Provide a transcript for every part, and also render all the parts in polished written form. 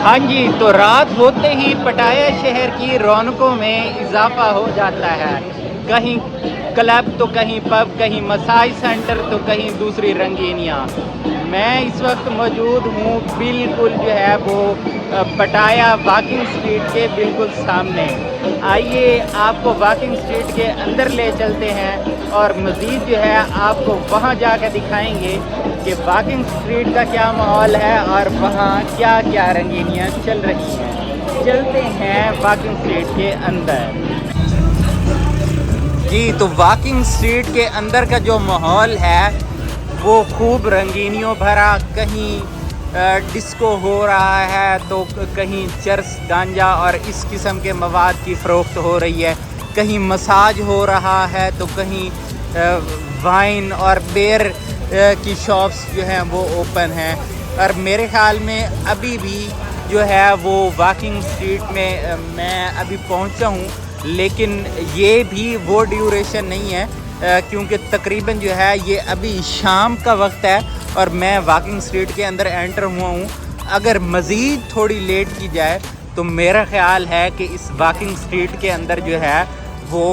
हाँ जी, तो रात होते ही पटाया शहर की रौनकों में इजाफा हो जाता है। कहीं क्लब तो कहीं पब, कहीं मसाज सेंटर तो कहीं दूसरी रंगीनियाँ। मैं इस वक्त मौजूद हूँ बिल्कुल जो है वो पटाया वॉकिंग स्ट्रीट के बिल्कुल सामने। आइए आपको वॉकिंग स्ट्रीट के अंदर ले चलते हैं और मज़ीद जो है आपको वहाँ जाकर दिखाएंगे कि वॉकिंग स्ट्रीट का क्या माहौल है और वहाँ क्या क्या रंगीनियाँ चल रही हैं। चलते हैं वॉकिंग स्ट्रीट के अंदर। जी, तो वॉकिंग स्ट्रीट के अंदर का जो माहौल है वो खूब रंगीनियों भरा। कहीं डिस्को हो रहा है तो कहीं चरस, गांजा और इस किस्म के मवाद की फ़रोख्त हो रही है। कहीं मसाज हो रहा है तो कहीं वाइन और बेर की शॉप्स जो हैं वो ओपन हैं। और मेरे ख़्याल में अभी भी जो है वो वॉकिंग स्ट्रीट में मैं अभी पहुंचा हूं, लेकिन ये भी वो ड्यूरेशन नहीं है क्योंकि तकरीबन जो है ये अभी शाम का वक्त है और मैं वॉकिंग स्ट्रीट के अंदर एंटर हुआ हूँ। अगर मज़ीद थोड़ी लेट की जाए तो मेरा ख़्याल है कि इस वॉकिंग स्ट्रीट के अंदर जो है वो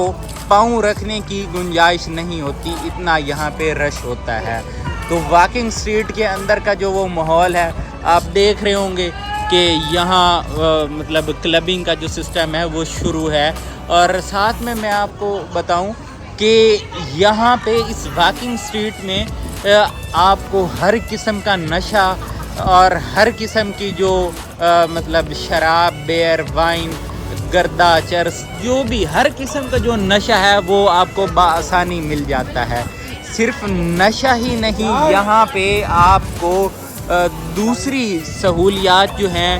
पाँव रखने की गुंजाइश नहीं होती, इतना यहाँ पे रश होता है। तो वॉकिंग स्ट्रीट के अंदर का जो वो माहौल है आप देख रहे होंगे कि यहाँ मतलब क्लबिंग का जो सिस्टम है वो शुरू है। और साथ में मैं आपको बताऊं कि यहाँ पे इस वॉकिंग स्ट्रीट में आपको हर किस्म का नशा और हर किस्म की जो मतलब शराब, बेयर, वाइन, गर्दा, चरस, जो भी हर किस्म का जो नशा है वो आपको बआसानी मिल जाता है। सिर्फ नशा ही नहीं, यहाँ पे आपको दूसरी सहूलियात जो हैं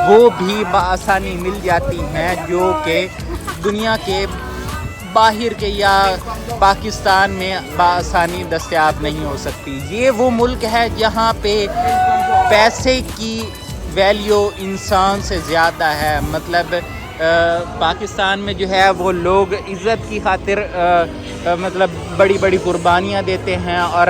वो भी बआसानी मिल जाती हैं, जो कि दुनिया के बाहर के या पाकिस्तान में बआसानी दस्तयाब नहीं हो सकती। ये वो मुल्क है जहाँ पे पैसे की वैल्यू इंसान से ज़्यादा है। मतलब पाकिस्तान में जो है वो लोग इज़्ज़त की खातिर मतलब बड़ी बड़ी कुर्बानियाँ देते हैं और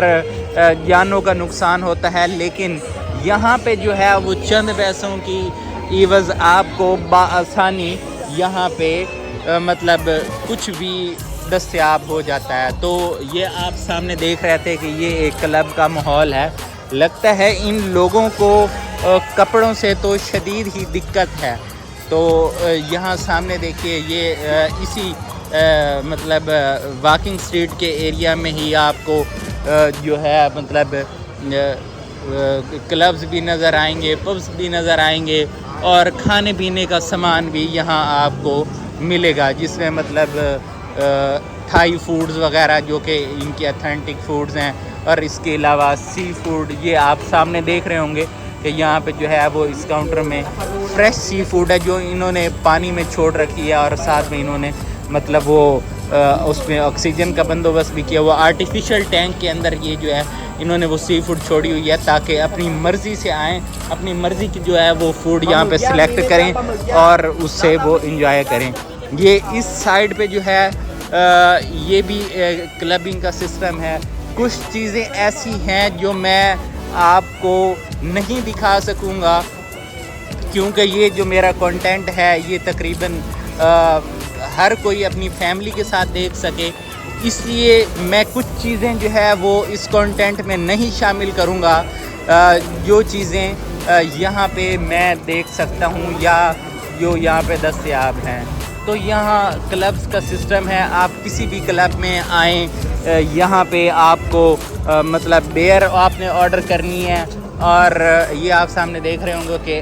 जानों का नुकसान होता है, लेकिन यहाँ पे जो है वो चंद पैसों की इवज़ आपको बआसानी यहाँ पे मतलब कुछ भी दस्तयाब हो जाता है। तो ये आप सामने देख रहे थे कि ये एक क्लब का माहौल है। लगता है इन लोगों को कपड़ों से तो शदीद ही दिक्कत है। तो यहाँ सामने देखिए ये इसी मतलब वॉकिंग स्ट्रीट के एरिया में ही आपको जो है मतलब क्लब्स भी नज़र आएंगे, पब्स भी नज़र आएंगे और खाने पीने का सामान भी यहाँ आपको मिलेगा, जिसमें मतलब थाई फूड्स वगैरह जो कि इनकी अथेंटिक फूड्स हैं। और इसके अलावा सी फूड, ये आप सामने देख रहे होंगे कि यहाँ पे जो है वो इस काउंटर में फ्रेश सी फूड है जो इन्होंने पानी में छोड़ रखी है और साथ में इन्होंने मतलब वो उसमें ऑक्सीजन का बंदोबस्त भी किया। वो आर्टिफिशियल टैंक के अंदर ये जो है इन्होंने वो सी फूड छोड़ी हुई है ताकि अपनी मर्ज़ी से आएँ, अपनी मर्ज़ी की जो है वो फूड यहाँ पे सिलेक्ट करें और उससे वो इंजॉय करें। ये इस साइड पे जो है ये भी क्लबिंग का सिस्टम है। कुछ चीज़ें ऐसी हैं जो मैं आपको नहीं दिखा सकूँगा क्योंकि ये जो मेरा कंटेंट है ये तकरीबन हर कोई अपनी फैमिली के साथ देख सके, इसलिए मैं कुछ चीज़ें जो है वो इस कंटेंट में नहीं शामिल करूँगा। जो चीज़ें यहाँ पे मैं देख सकता हूँ या जो यहाँ पे दस्तयाब हैं। तो यहाँ क्लब्स का सिस्टम है, आप किसी भी क्लब में आएँ, यहाँ पे आपको मतलब बेयर आपने ऑर्डर करनी है और ये आप सामने देख रहे होंगे कि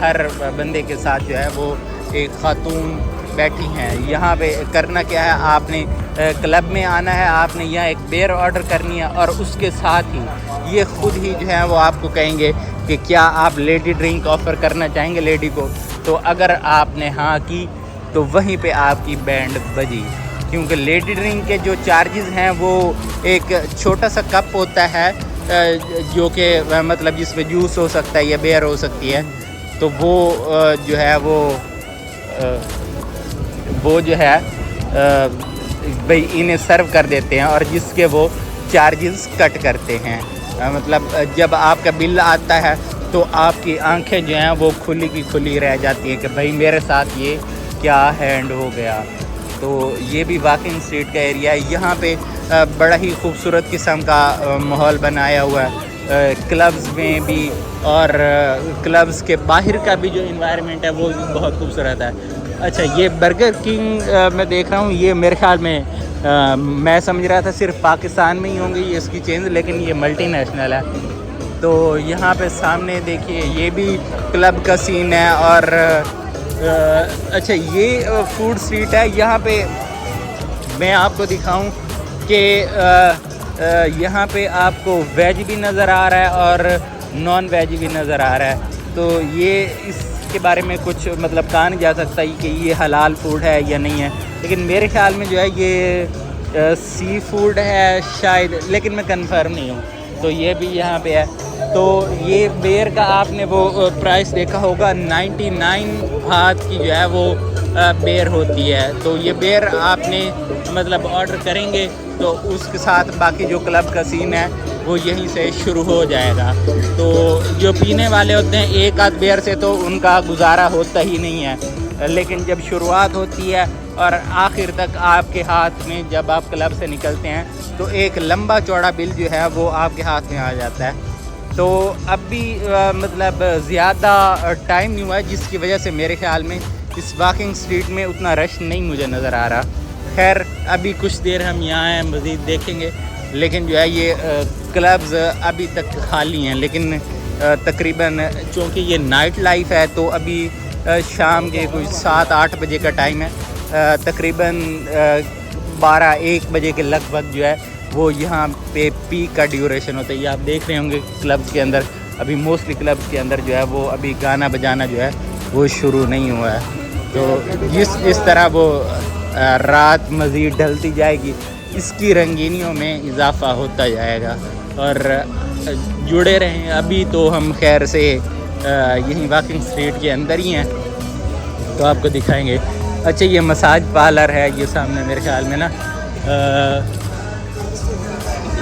हर बंदे के साथ जो है वो एक खातून बैठी हैं। यहाँ पे करना क्या है, आपने क्लब में आना है, आपने यहाँ एक बेयर ऑर्डर करनी है और उसके साथ ही ये ख़ुद ही जो है वो आपको कहेंगे कि क्या आप लेडी ड्रिंक ऑफ़र करना चाहेंगे लेडी को। तो अगर आपने हाँ की तो वहीं पे आपकी बैंड बजी, क्योंकि लेडी ड्रिंक के जो चार्जेस हैं वो एक छोटा सा कप होता है जो कि मतलब जिसमें जूस हो सकता है या बेयर हो सकती है। तो वो जो है वो जो है भाई इन्हें सर्व कर देते हैं और जिसके वो चार्जेस कट करते हैं। मतलब जब आपका बिल आता है तो आपकी आंखें जो हैं वो खुली की खुली रह जाती हैं कि भाई मेरे साथ ये क्या हैंड हो गया। तो ये भी वॉकिंग स्ट्रीट का एरिया है। यहाँ पे बड़ा ही खूबसूरत किस्म का माहौल बनाया हुआ है, क्लब्स में भी और क्लब्स के बाहर का भी जो इन्वायरमेंट है वो भी बहुत खूबसूरत है। अच्छा, ये बर्गर किंग मैं देख रहा हूँ, ये मेरे ख्याल में मैं समझ रहा था सिर्फ पाकिस्तान में ही होंगी ये इसकी चेंज, लेकिन ये मल्टी नेशनल है। तो यहाँ पे सामने देखिए ये भी क्लब का सीन है। और अच्छा, ये फूड स्ट्रीट है। यहाँ पे मैं आपको दिखाऊं कि यहाँ पे आपको वेज भी नज़र आ रहा है और नॉन वेज भी नज़र आ रहा है। तो ये इसके बारे में कुछ मतलब कहा नहीं जा सकता कि ये हलाल फूड है या नहीं है, लेकिन मेरे ख्याल में जो है ये सी फूड है शायद, लेकिन मैं कंफर्म नहीं हूँ। तो ये भी यहाँ पे है। तो ये बेर का आपने वो प्राइस देखा होगा, 99 बात की जो है वो बेर होती है। तो ये बेर आपने मतलब ऑर्डर करेंगे तो उसके साथ बाकी जो क्लब का सीन है वो यहीं से शुरू हो जाएगा। तो जो पीने वाले होते हैं एक आध बेर से तो उनका गुजारा होता ही नहीं है, लेकिन जब शुरुआत होती है और आखिर तक आपके हाथ में जब आप क्लब से निकलते हैं तो एक लंबा चौड़ा बिल जो है वो आपके हाथ में आ जाता है। तो अब भी मतलब ज़्यादा टाइम नहीं हुआ है, जिसकी वजह से मेरे ख़्याल में इस वॉकिंग स्ट्रीट में उतना रश नहीं मुझे नज़र आ रहा। खैर अभी कुछ देर हम यहाँ हैं, मज़ीद देखेंगे। लेकिन जो है ये क्लब्स अभी तक खाली हैं, लेकिन तकरीबन चूँकि ये नाइट लाइफ है तो अभी शाम के कुछ 7-8 बजे का टाइम है, तकरीबन 12-1 बजे के लगभग जो है वो यहाँ पे पीक का ड्यूरेशन होता है। ये आप देख रहे होंगे क्लब्स के अंदर अभी मोस्टली क्लब्स के अंदर जो है वो अभी गाना बजाना जो है वो शुरू नहीं हुआ है। तो जिस तरह वो रात मज़ीद ढलती जाएगी इसकी रंगीनियों में इजाफ़ा होता जाएगा। और जुड़े रहें। अभी तो हम खैर से यहीं वॉकिंग स्ट्रीट के अंदर ही हैं तो आपको दिखाएंगे। अच्छा, ये मसाज पार्लर है ये सामने मेरे ख्याल में ना,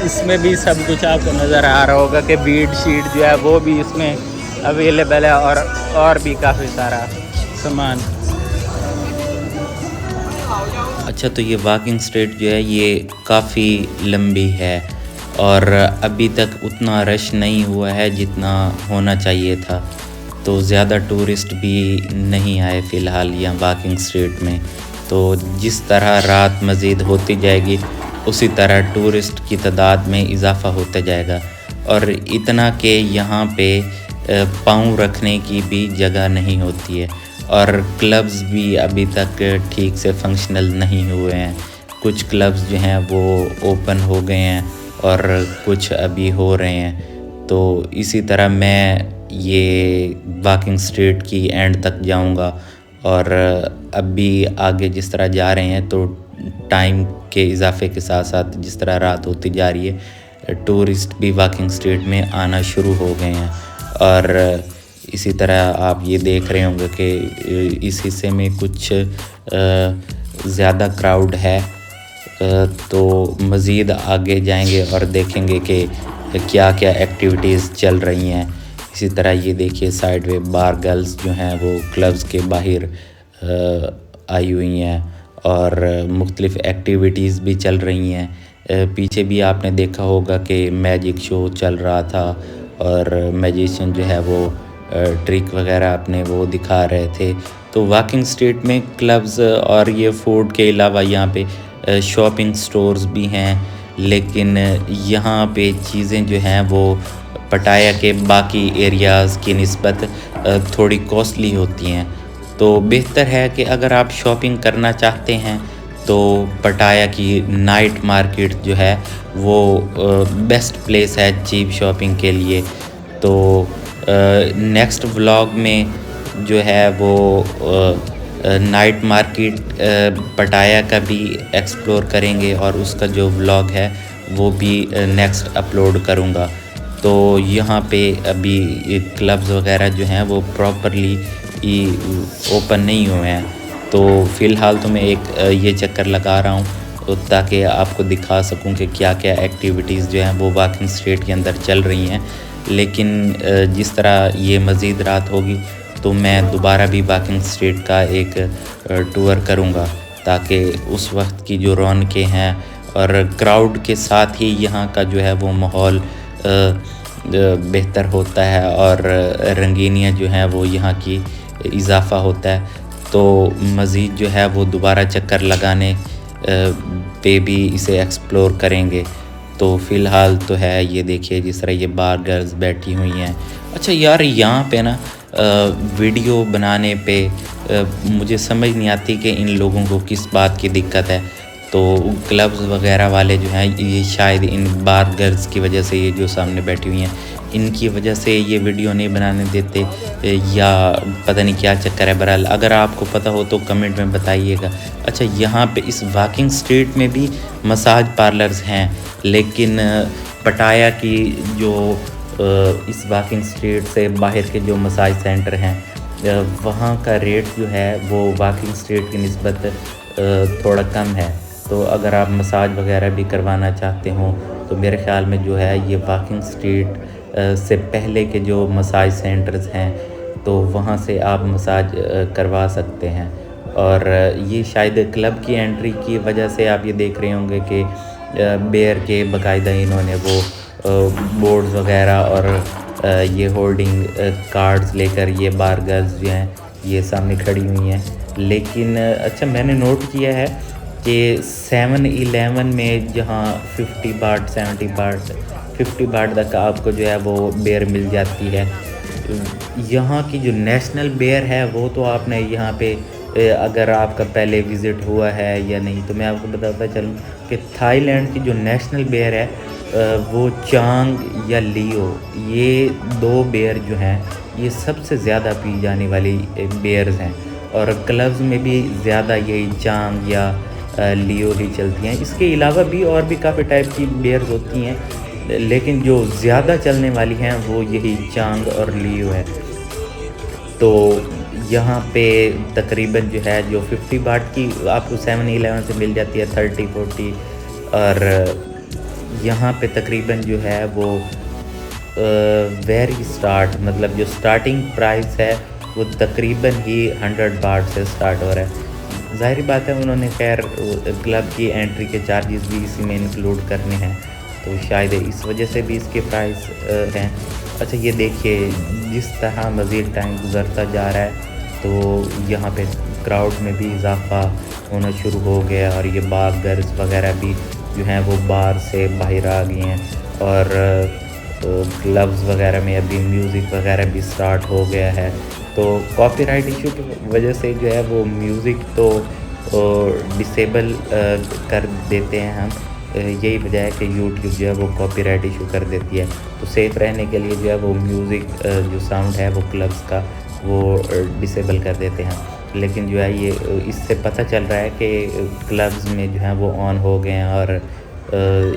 इसमें भी सब कुछ आपको नज़र आ रहा होगा कि बीड शीट जो है वो भी इसमें अवेलेबल है और भी काफ़ी सारा सामान। अच्छा, तो ये वॉकिंग स्ट्रीट जो है ये काफ़ी लंबी है और अभी तक उतना रश नहीं हुआ है जितना होना चाहिए था। तो ज़्यादा टूरिस्ट भी नहीं आए फ़िलहाल यहाँ वॉकिंग स्ट्रीट में। तो जिस तरह रात मज़ीद होती जाएगी उसी तरह टूरिस्ट की तादाद में इजाफ़ा होता जाएगा। और इतना कि यहाँ पे पाँव रखने की भी जगह नहीं होती है और क्लब्स भी अभी तक ठीक से फंक्शनल नहीं हुए हैं। कुछ क्लब्स जो हैं वो ओपन हो गए हैं और कुछ अभी हो रहे हैं। तो इसी तरह मैं ये वॉकिंग स्ट्रीट की एंड तक जाऊंगा और अभी आगे जिस तरह जा रहे हैं तो टाइम के इजाफे के साथ साथ जिस तरह रात होती जा रही है टूरिस्ट भी वॉकिंग स्ट्रीट में आना शुरू हो गए हैं। और इसी तरह आप ये देख रहे होंगे कि इस हिस्से में कुछ ज़्यादा क्राउड है। तो मज़ीद आगे जाएंगे और देखेंगे कि क्या क्या एक्टिविटीज़ चल रही हैं। इसी तरह ये देखिए साइड में बार गर्ल्स जो हैं वो क्लब्स के बाहर आई हुई हैं और मुख्तलिफ़ एक्टिविटीज़ भी चल रही हैं। पीछे भी आपने देखा होगा कि मैजिक शो चल रहा था और मैजिशियन जो है वो ट्रिक वगैरह अपने वो दिखा रहे थे। तो वॉकिंग स्ट्रीट में क्लब्स और ये फूड के अलावा यहाँ पे शॉपिंग स्टोर्स भी हैं, लेकिन यहाँ पे चीज़ें जो हैं वो पटाया के बाकी एरियाज़ की निस्बत थोड़ी कॉस्टली होती हैं। तो बेहतर है कि अगर आप शॉपिंग करना चाहते हैं तो पटाया की नाइट मार्केट जो है वो बेस्ट प्लेस है चीप शॉपिंग के लिए। तो नेक्स्ट व्लॉग में जो है वो नाइट मार्केट पटाया का भी एक्सप्लोर करेंगे और उसका जो व्लॉग है वो भी नेक्स्ट अपलोड करूँगा। तो यहाँ पे अभी क्लब्स वगैरह जो हैं वो प्रॉपरली ओपन नहीं हुए हैं। तो फ़िलहाल तो मैं एक ये चक्कर लगा रहा हूँ ताकि आपको दिखा सकूँ कि क्या क्या एक्टिविटीज़ जो हैं वो वॉकिंग स्ट्रीट के अंदर चल रही हैं। लेकिन जिस तरह ये मज़ीद रात होगी तो मैं दोबारा भी वाकिंग स्ट्रीट का एक टूर करूँगा, ताकि उस वक्त की जो रौनकें हैं और क्राउड के साथ ही यहाँ का जो है वो माहौल बेहतर होता है और रंगीनियाँ जो हैं वो यहाँ की इजाफ़ा होता है। तो मज़ीद जो है वो दोबारा चक्कर लगाने पे भी इसे एक्सप्लोर करेंगे। तो फ़िलहाल तो है ये देखिए जिस तरह ये बार गर्ल्स बैठी हुई हैं। अच्छा यार, यहाँ पे ना वीडियो बनाने पे मुझे समझ नहीं आती कि इन लोगों को किस बात की दिक्कत है। तो क्लब्स वगैरह वाले जो हैं ये शायद इन बार गर्ल्स की वजह से, ये जो सामने बैठी हुई हैं इनकी वजह से ये वीडियो नहीं बनाने देते, या पता नहीं क्या चक्कर है। बहरहाल अगर आपको पता हो तो कमेंट में बताइएगा। अच्छा, यहाँ पे इस वाकिंग स्ट्रीट में भी मसाज पार्लर्स हैं, लेकिन पटाया की जो इस वाकिंग स्ट्रीट से बाहर के जो मसाज सेंटर हैं वहाँ का रेट जो है वो वाकिंग स्ट्रीट की निस्बत थोड़ा कम है। तो अगर आप मसाज वगैरह भी करवाना चाहते हो तो मेरे ख़्याल में जो है ये वाकिंग स्ट्रीट से पहले के जो मसाज सेंटर्स हैं तो वहाँ से आप मसाज करवा सकते हैं। और ये शायद क्लब की एंट्री की वजह से आप ये देख रहे होंगे कि बेयर के बाकायदा इन्होंने वो बोर्ड्स वगैरह और ये होल्डिंग कार्ड्स लेकर ये बार गर्ल्स जो हैं ये सामने खड़ी हुई हैं। लेकिन अच्छा, मैंने नोट किया है कि 7-Eleven में जहाँ 50 बाट 70 बाट 50 बाट तक आपको जो है वो बेयर मिल जाती है, यहाँ की जो नेशनल बेयर है वो तो आपने यहाँ पे अगर आपका पहले विज़िट हुआ है या नहीं तो मैं आपको बताता चलूँ कि थाईलैंड की जो नेशनल बेयर है वो चांग या लियो, ये दो बेयर जो हैं ये सबसे ज़्यादा पी जाने वाली बेयर्स हैं। और क्लब्स में भी ज़्यादा यही चांग या लियो ही चलती हैं। इसके अलावा भी और भी काफ़ी टाइप की बेयर्स होती हैं, लेकिन जो ज़्यादा चलने वाली हैं वो यही चांग और लियो है। तो यहाँ पे तकरीबन जो है जो 50 बाट की आपको 7-Eleven से मिल जाती है 30-40, और यहाँ पे तकरीबन जो है वो वेरी स्टार्ट मतलब जो स्टार्टिंग प्राइस है वो तकरीबन ही 100 बाट से स्टार्ट हो रहा है। ज़ाहिर बात है उन्होंने खैर क्लब की एंट्री के चार्जेस भी इसी में इंक्लूड करने हैं, तो शायद इस वजह से भी इसके प्राइस हैं। अच्छा, ये देखिए जिस तरह मज़ीद टाइम गुज़रता जा रहा है तो यहाँ पे क्राउड में भी इजाफा होना शुरू हो गया और ये बार गर्ल्स वगैरह भी जो हैं वो बार से बाहर आ गई हैं। और क्लब्स वगैरह में अभी म्यूज़िक वगैरह भी स्टार्ट हो गया है। तो कॉपीराइट इशू की वजह से जो है वो म्यूज़िक तो डिसेबल कर देते हैं हम, यही वजह है कि यूट्यूब जो है वो कॉपीराइट इशू कर देती है। तो सेफ़ रहने के लिए जो है वो म्यूज़िक जो साउंड है वो क्लब्स का वो डिसेबल कर देते हैं। लेकिन जो है ये इससे पता चल रहा है कि क्लब्स में जो है वो ऑन हो गए हैं, और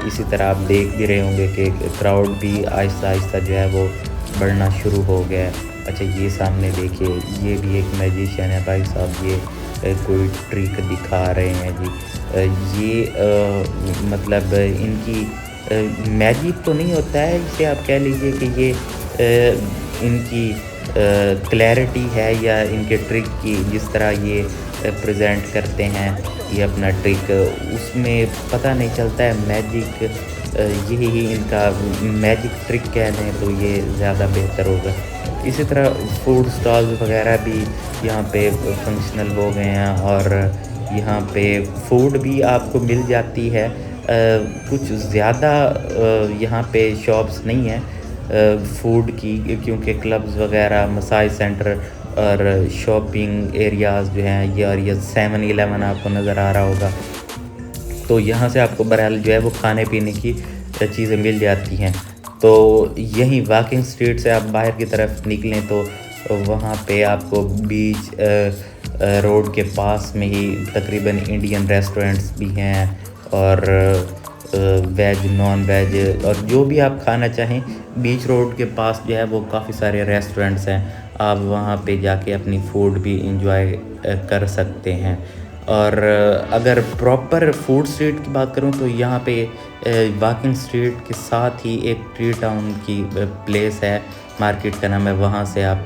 इसी तरह आप देख भी रहे होंगे कि क्राउड भी आहिस्ता आहिस्ता जो है वो बढ़ना शुरू हो गया है। अच्छा, ये सामने देखिए ये भी एक मैजिशियन है भाई साहब, ये कोई ट्रिक दिखा रहे हैं जी। ये मतलब इनकी मैजिक तो नहीं होता है, इसे आप कह लीजिए कि ये इनकी क्लैरिटी है या इनके ट्रिक की जिस तरह ये प्रेजेंट करते हैं ये अपना ट्रिक, उसमें पता नहीं चलता है मैजिक, यही इनका मैजिक ट्रिक कह लें तो ये ज़्यादा बेहतर होगा। इसी तरह फूड स्टॉल्स वगैरह भी यहाँ पे फंक्शनल हो गए हैं और यहाँ पे फूड भी आपको मिल जाती है। कुछ ज़्यादा यहाँ पे शॉप्स नहीं है फूड की, क्योंकि क्लब्स वगैरह मसाज सेंटर और शॉपिंग एरियाज़ जो हैं ये, और ये 7-Eleven आपको नज़र आ रहा होगा, तो यहाँ से आपको बहरहाल जो है वो खाने पीने की चीज़ें मिल जाती हैं। तो यहीं वाकिंग स्ट्रीट से आप बाहर की तरफ निकलें तो वहाँ पे आपको बीच रोड के पास में ही तकरीबन इंडियन रेस्टोरेंट्स भी हैं, और वेज नॉन वेज और जो भी आप खाना चाहें बीच रोड के पास जो है वो काफ़ी सारे रेस्टोरेंट्स हैं, आप वहाँ पे जाके अपनी फ़ूड भी इंजॉय कर सकते हैं। और अगर प्रॉपर फूड स्ट्रीट की बात करूं तो यहाँ पे वॉकिंग स्ट्रीट के साथ ही एक ट्री टाउन की प्लेस है, मार्केट का नाम है, वहाँ से आप